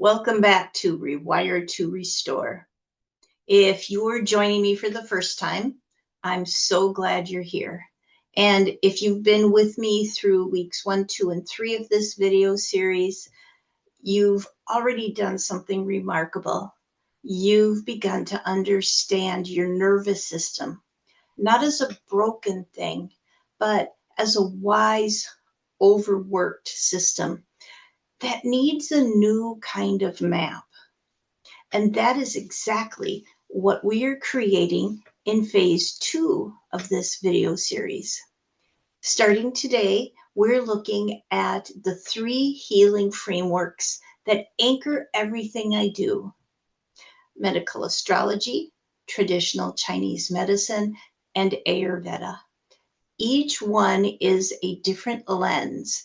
Welcome back to Rewire to Restore. If you're joining me for the first time, I'm so glad you're here. And if you've been with me through weeks 1, 2, and 3 of this video series, you've already done something remarkable. You've begun to understand your nervous system, not as a broken thing, but as a wise, overworked system that needs a new kind of map. And that is exactly what we are creating in phase 2 of this video series. Starting today, we're looking at the 3 healing frameworks that anchor everything I do: medical astrology, traditional Chinese medicine, and Ayurveda. Each one is a different lens.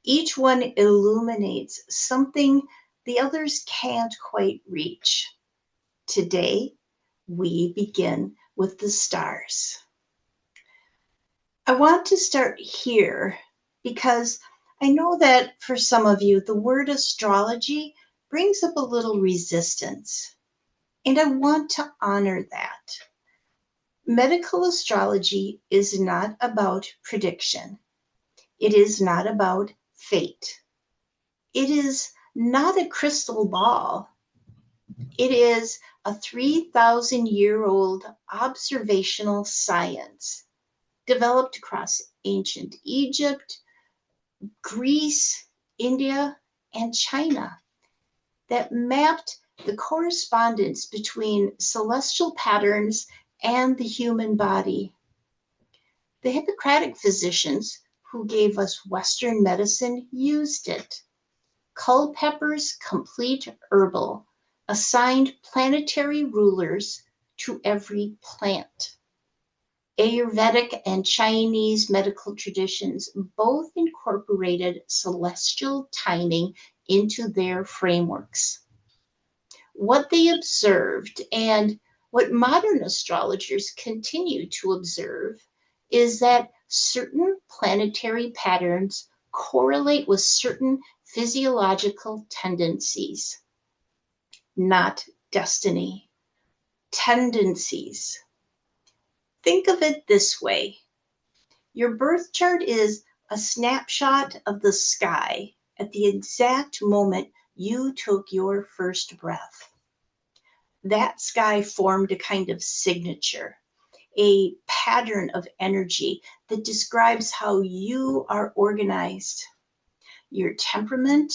Each one illuminates something the others can't quite reach. Today, we begin with the stars. I want to start here because I know that for some of you, the word astrology brings up a little resistance, and I want to honor that. Medical astrology is not about prediction. It is not about fate. It is not a crystal ball. It is a 3,000-year-old observational science developed across ancient Egypt, Greece, India, and China that mapped the correspondence between celestial patterns and the human body. The Hippocratic physicians who gave us Western medicine used it. Culpeper's Complete Herbal assigned planetary rulers to every plant. Ayurvedic and Chinese medical traditions both incorporated celestial timing into their frameworks. What they observed, and what modern astrologers continue to observe, is that certain planetary patterns correlate with certain physiological tendencies. Not destiny, tendencies. Think of it this way. Your birth chart is a snapshot of the sky at the exact moment you took your first breath. That sky formed a kind of signature, a pattern of energy that describes how you are organized. Your temperament,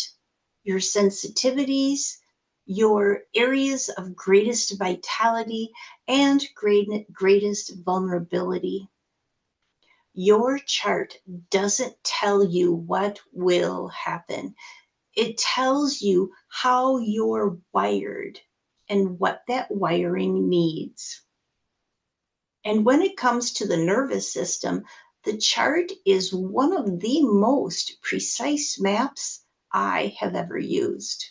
your sensitivities, your areas of greatest vitality and greatest vulnerability. Your chart doesn't tell you what will happen. It tells you how you're wired and what that wiring needs. And when it comes to the nervous system, the chart is one of the most precise maps I have ever used.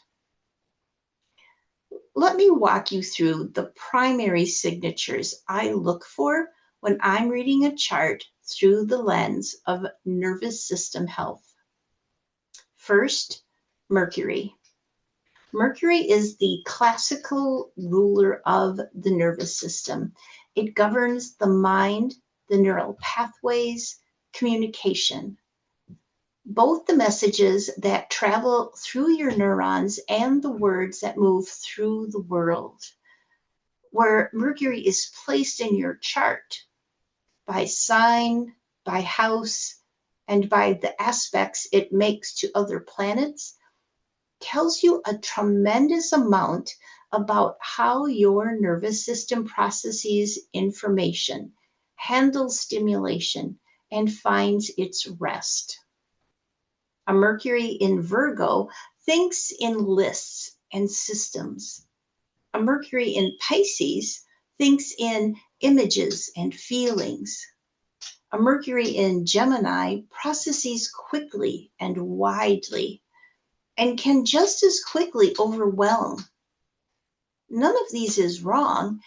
Let me walk you through the primary signatures I look for when I'm reading a chart through the lens of nervous system health. First, Mercury. Mercury is the classical ruler of the nervous system. It governs the mind, the neural pathways, communication. Both the messages that travel through your neurons and the words that move through the world. Where Mercury is placed in your chart, by sign, by house, and by the aspects it makes to other planets, tells you a tremendous amount about how your nervous system processes information, handles stimulation, and finds its rest. A Mercury in Virgo thinks in lists and systems. A Mercury in Pisces thinks in images and feelings. A Mercury in Gemini processes quickly and widely and can just as quickly overwhelm. None of these is wrong.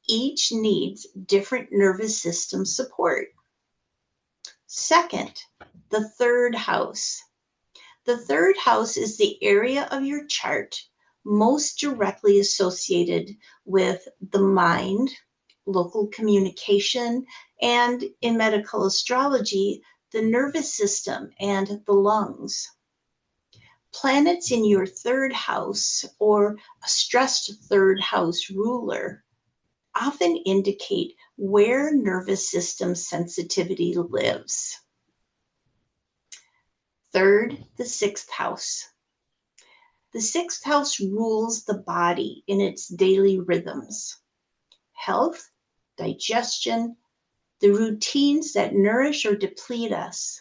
Each needs different nervous system support. Second, the third house. The third house is the area of your chart most directly associated with the mind, local communication, and in medical astrology, the nervous system and the lungs. Planets in your third house or a stressed third house ruler often indicate where nervous system sensitivity lives. Third, the sixth house. The sixth house rules the body in its daily rhythms. Health, digestion, the routines that nourish or deplete us.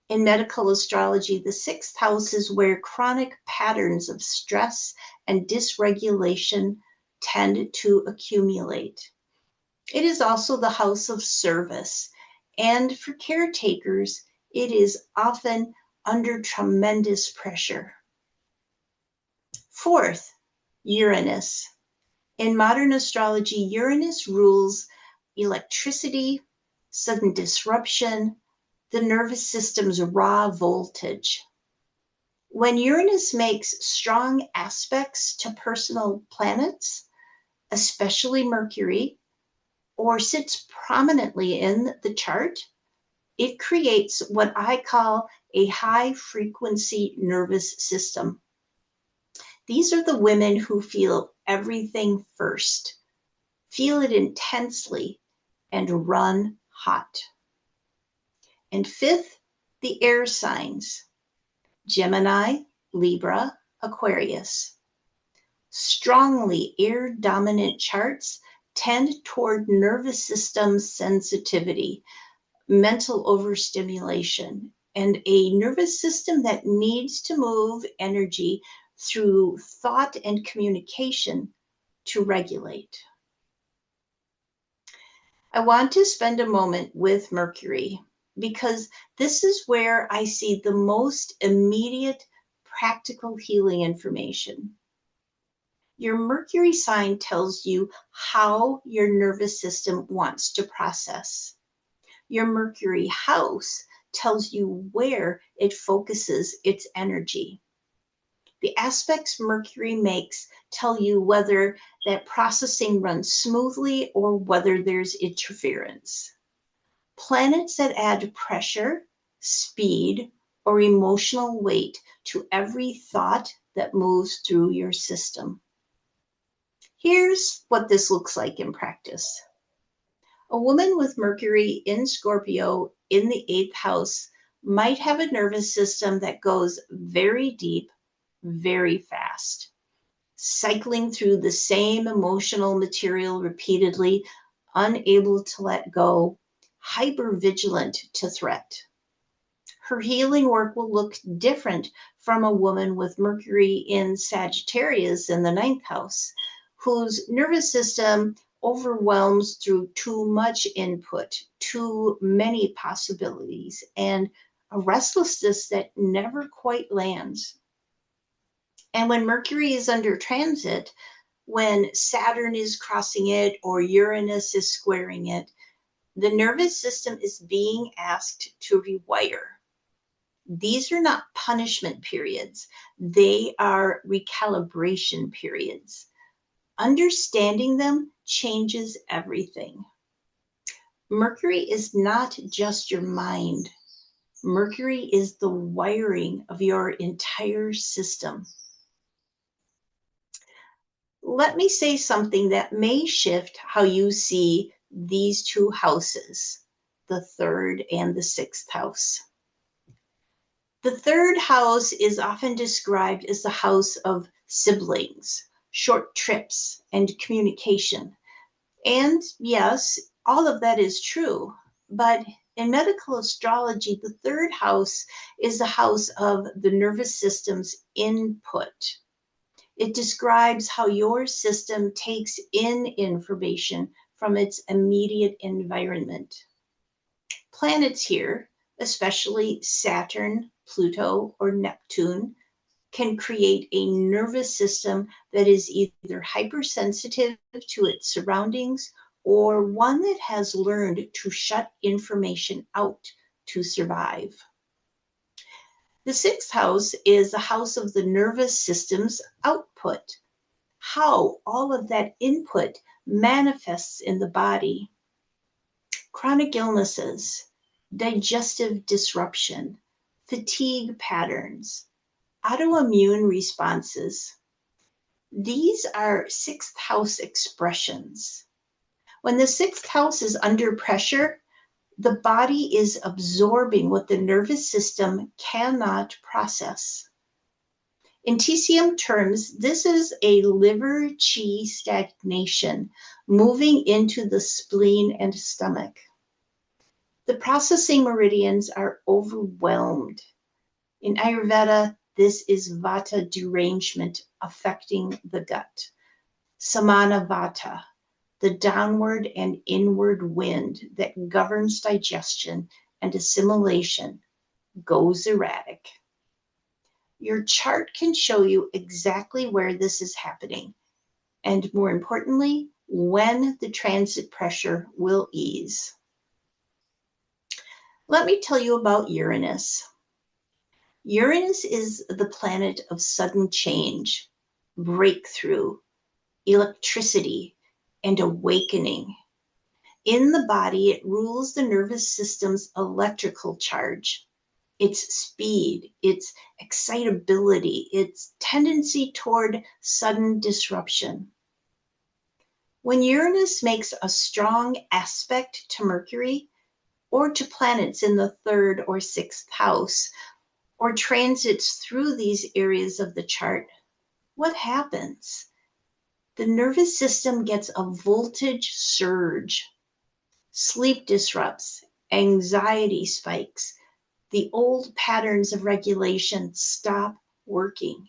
In medical astrology, the sixth house is where chronic patterns of stress and dysregulation tend to accumulate. It is also the house of service, and for caretakers, it is often under tremendous pressure. Fourth, Uranus. In modern astrology, Uranus rules electricity, sudden disruption, the nervous system's raw voltage. When Uranus makes strong aspects to personal planets, especially Mercury, or sits prominently in the chart, it creates what I call a high frequency nervous system. These are the women who feel everything first, feel it intensely, and run hot. And fifth, the air signs, Gemini, Libra, Aquarius. Strongly air-dominant charts tend toward nervous system sensitivity, mental overstimulation, and a nervous system that needs to move energy through thought and communication to regulate. I want to spend a moment with Mercury because this is where I see the most immediate practical healing information. Your Mercury sign tells you how your nervous system wants to process. Your Mercury house tells you where it focuses its energy. The aspects Mercury makes tell you whether that processing runs smoothly or whether there's interference. Planets that add pressure, speed, or emotional weight to every thought that moves through your system. Here's what this looks like in practice. A woman with Mercury in Scorpio in the 8th house might have a nervous system that goes very deep, very fast, cycling through the same emotional material repeatedly, unable to let go, hypervigilant to threat. Her healing work will look different from a woman with Mercury in Sagittarius in the 9th house, whose nervous system overwhelms through too much input, too many possibilities, and a restlessness that never quite lands. And when Mercury is under transit, when Saturn is crossing it or Uranus is squaring it, the nervous system is being asked to rewire. These are not punishment periods. They are recalibration periods. Understanding them changes everything. Mercury is not just your mind. Mercury is the wiring of your entire system. Let me say something that may shift how you see these two houses, the 3rd and the 6th house. The 3rd house is often described as the house of siblings, short trips, and communication. And yes, all of that is true. But in medical astrology, the 3rd house is the house of the nervous system's input. It describes how your system takes in information from its immediate environment. Planets here, especially Saturn, Pluto, or Neptune, can create a nervous system that is either hypersensitive to its surroundings or one that has learned to shut information out to survive. The sixth house is the house of the nervous system's output, how all of that input manifests in the body. Chronic illnesses, digestive disruption, fatigue patterns, autoimmune responses. These are sixth house expressions. When the sixth house is under pressure, the body is absorbing what the nervous system cannot process. In TCM terms, this is a liver qi stagnation moving into the spleen and stomach. The processing meridians are overwhelmed. In Ayurveda, this is vata derangement affecting the gut. Samana vata, the downward and inward wind that governs digestion and assimilation, goes erratic. Your chart can show you exactly where this is happening, and more importantly, when the transit pressure will ease. Let me tell you about Uranus. Uranus is the planet of sudden change, breakthrough, electricity, and awakening. In the body, it rules the nervous system's electrical charge, its speed, its excitability, its tendency toward sudden disruption. When Uranus makes a strong aspect to Mercury or to planets in the third or sixth house, or transits through these areas of the chart, what happens? The nervous system gets a voltage surge. Sleep disrupts, anxiety spikes, the old patterns of regulation stop working.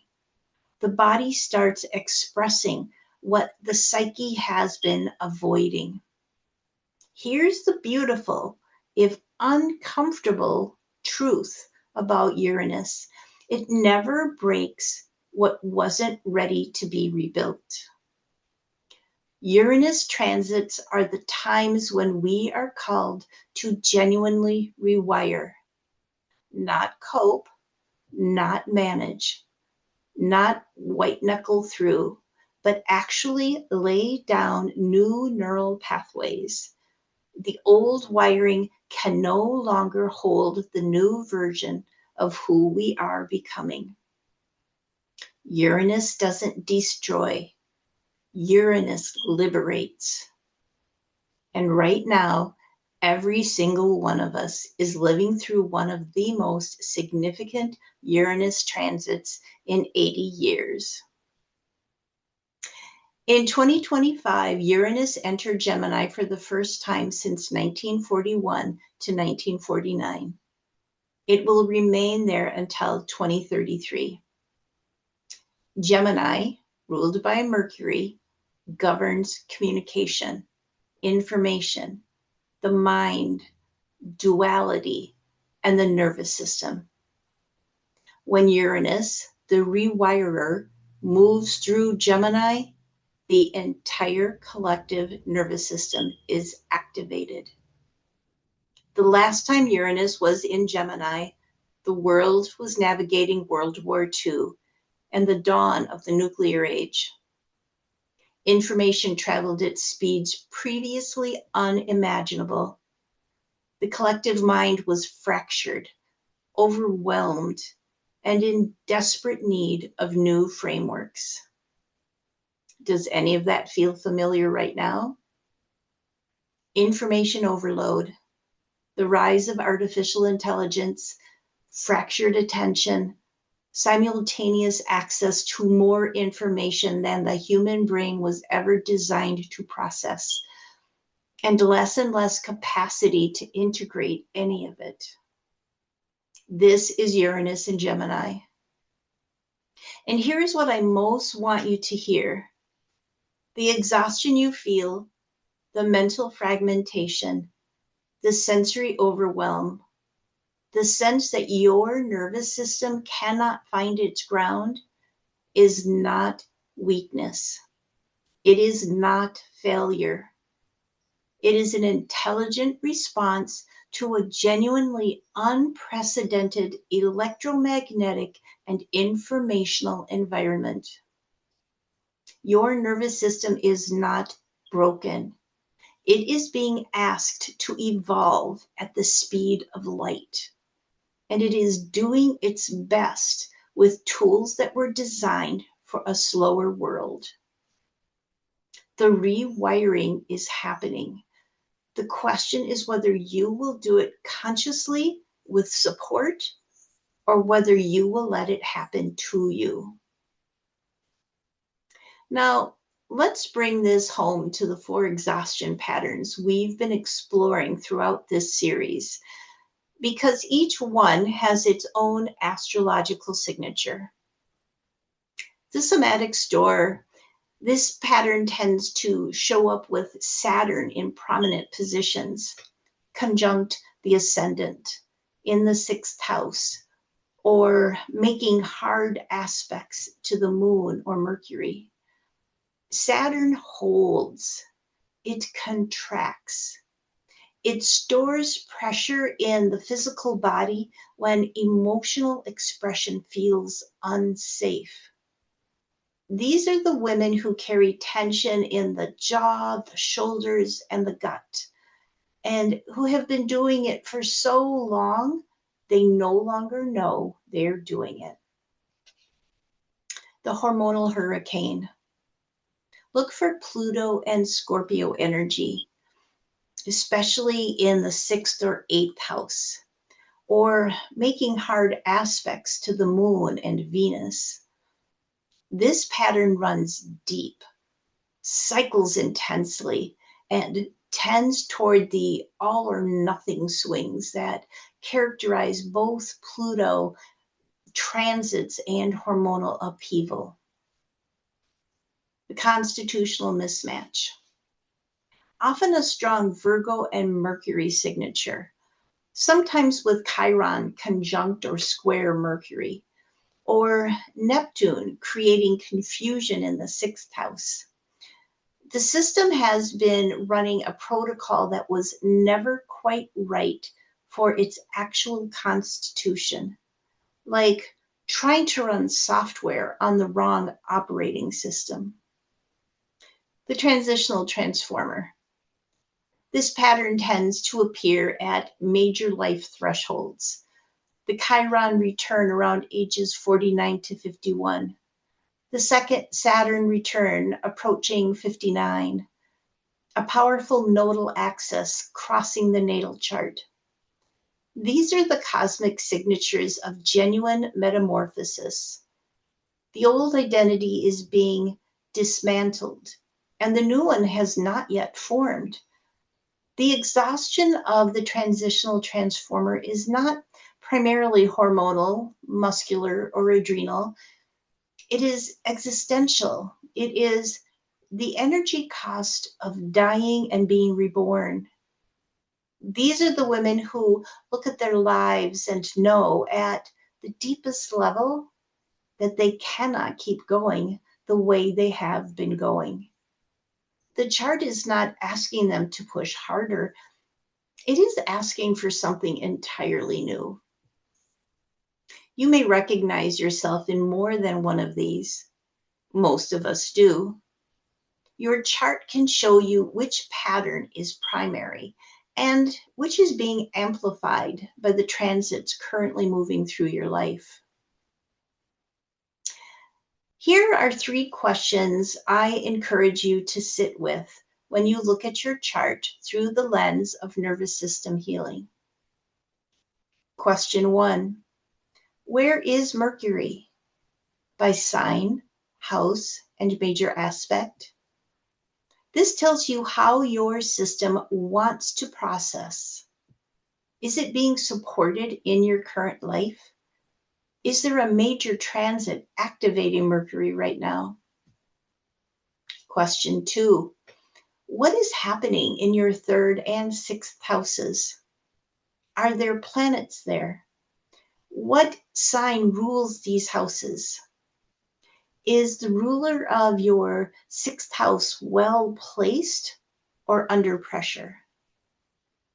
The body starts expressing what the psyche has been avoiding. Here's the beautiful, if uncomfortable, truth about Uranus. It never breaks what wasn't ready to be rebuilt. Uranus transits are the times when we are called to genuinely rewire, not cope, not manage, not white knuckle through, but actually lay down new neural pathways. The old wiring can no longer hold the new version of who we are becoming. Uranus doesn't destroy. Uranus liberates. And right now, every single one of us is living through one of the most significant Uranus transits in 80 years. In 2025, Uranus entered Gemini for the first time since 1941 to 1949. It will remain there until 2033. Gemini, ruled by Mercury, governs communication, information, the mind, duality, and the nervous system. When Uranus, the rewirer, moves through Gemini, the entire collective nervous system is activated. The last time Uranus was in Gemini, the world was navigating World War II and the dawn of the nuclear age. Information traveled at speeds previously unimaginable. The collective mind was fractured, overwhelmed, and in desperate need of new frameworks. Does any of that feel familiar right now? Information overload, the rise of artificial intelligence, fractured attention, simultaneous access to more information than the human brain was ever designed to process, and less capacity to integrate any of it. This is Uranus in Gemini. And here's what I most want you to hear. The exhaustion you feel, the mental fragmentation, the sensory overwhelm, the sense that your nervous system cannot find its ground is not weakness. It is not failure. It is an intelligent response to a genuinely unprecedented electromagnetic and informational environment. Your nervous system is not broken. It is being asked to evolve at the speed of light, and it is doing its best with tools that were designed for a slower world. The rewiring is happening. The question is whether you will do it consciously with support or whether you will let it happen to you. Now, let's bring this home to the 4 exhaustion patterns we've been exploring throughout this series, because each one has its own astrological signature. The somatic store, this pattern tends to show up with Saturn in prominent positions, conjunct the ascendant in the 6th house, or making hard aspects to the moon or Mercury. Saturn holds, it contracts. It stores pressure in the physical body when emotional expression feels unsafe. These are the women who carry tension in the jaw, the shoulders, and the gut, and who have been doing it for so long, they no longer know they're doing it. The hormonal hurricane. Look for Pluto and Scorpio energy, especially in the 6th or 8th house, or making hard aspects to the moon and Venus. This pattern runs deep, cycles intensely, and tends toward the all or nothing swings that characterize both Pluto transits and hormonal upheaval. The constitutional mismatch. Often a strong Virgo and Mercury signature, sometimes with Chiron conjunct or square Mercury, or Neptune creating confusion in the 6th house. The system has been running a protocol that was never quite right for its actual constitution, like trying to run software on the wrong operating system. The transitional transformer. This pattern tends to appear at major life thresholds. The Chiron return around ages 49 to 51. The second Saturn return approaching 59. A powerful nodal axis crossing the natal chart. These are the cosmic signatures of genuine metamorphosis. The old identity is being dismantled, and the new one has not yet formed. The exhaustion of the transitional transformer is not primarily hormonal, muscular, or adrenal. It is existential. It is the energy cost of dying and being reborn. These are the women who look at their lives and know at the deepest level that they cannot keep going the way they have been going. The chart is not asking them to push harder. It is asking for something entirely new. You may recognize yourself in more than one of these. Most of us do. Your chart can show you which pattern is primary and which is being amplified by the transits currently moving through your life. Here are 3 questions I encourage you to sit with when you look at your chart through the lens of nervous system healing. Question 1. Where is Mercury? By sign, house, and major aspect. This tells you how your system wants to process. Is it being supported in your current life? Is there a major transit activating Mercury right now? Question 2. What is happening in your 3rd and 6th houses? Are there planets there? What sign rules these houses? Is the ruler of your 6th house well placed or under pressure?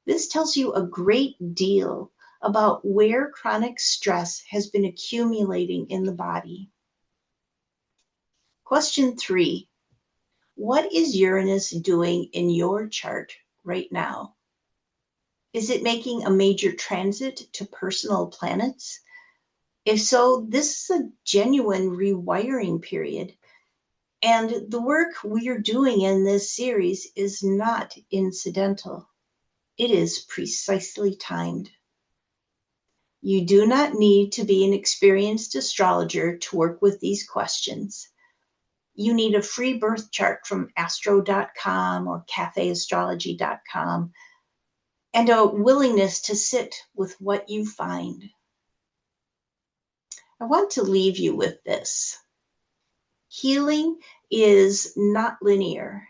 This tells you a great deal about where chronic stress has been accumulating in the body. Question 3. What is Uranus doing in your chart right now? Is it making a major transit to personal planets? If so, this is a genuine rewiring period. And the work we're doing in this series is not incidental. It is precisely timed. You do not need to be an experienced astrologer to work with these questions. You need a free birth chart from astro.com or cafeastrology.com and a willingness to sit with what you find. I want to leave you with this. Healing is not linear.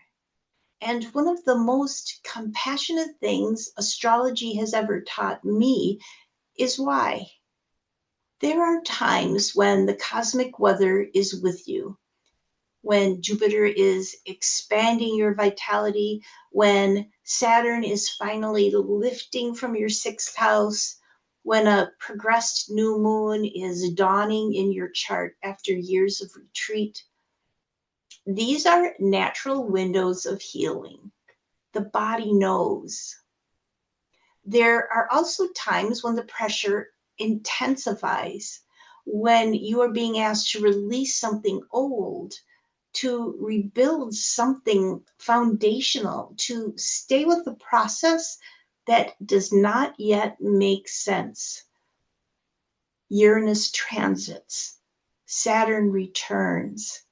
And one of the most compassionate things astrology has ever taught me is why. There are times when the cosmic weather is with you, when Jupiter is expanding your vitality, when Saturn is finally lifting from your 6th house, when a progressed new moon is dawning in your chart after years of retreat. These are natural windows of healing. The body knows. There are also times when the pressure intensifies, when you are being asked to release something old, to rebuild something foundational, to stay with the process that does not yet make sense. Uranus transits, Saturn returns,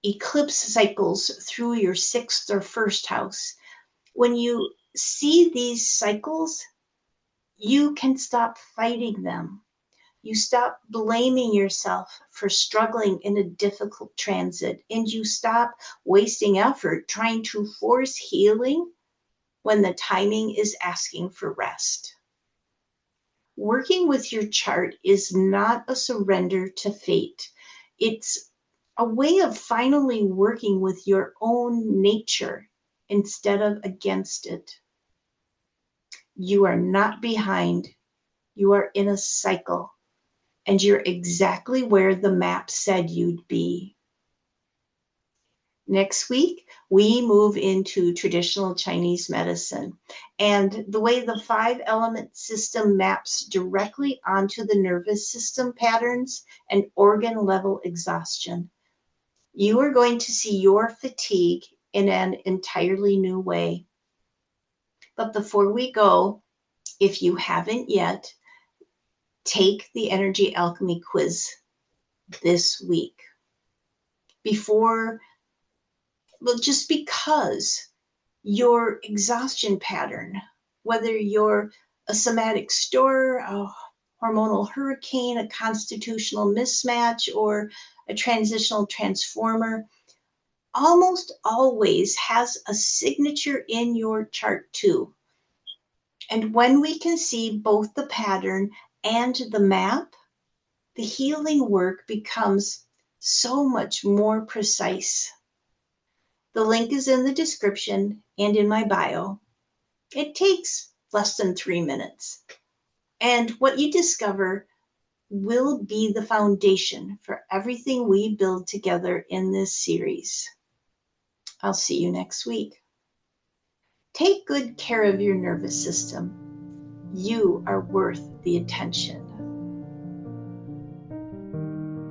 eclipse cycles through your 6th or 1st house. When you see these cycles, you can stop fighting them. You stop blaming yourself for struggling in a difficult transit, and you stop wasting effort trying to force healing when the timing is asking for rest. Working with your chart is not a surrender to fate. It's a way of finally working with your own nature instead of against it. You are not behind. You are in a cycle. And you're exactly where the map said you'd be. Next week, we move into traditional Chinese medicine and the way the 5-element system maps directly onto the nervous system patterns and organ level exhaustion. You are going to see your fatigue in an entirely new way. But before we go, if you haven't yet, take the energy alchemy quiz this week. Just because your exhaustion pattern, whether you're a somatic storm, a hormonal hurricane, a constitutional mismatch, or a transitional transformer, almost always has a signature in your chart too. And when we can see both the pattern and the map, the healing work becomes so much more precise. The link is in the description and in my bio. It takes less than 3 minutes. And what you discover will be the foundation for everything we build together in this series. I'll see you next week. Take good care of your nervous system. You are worth the attention.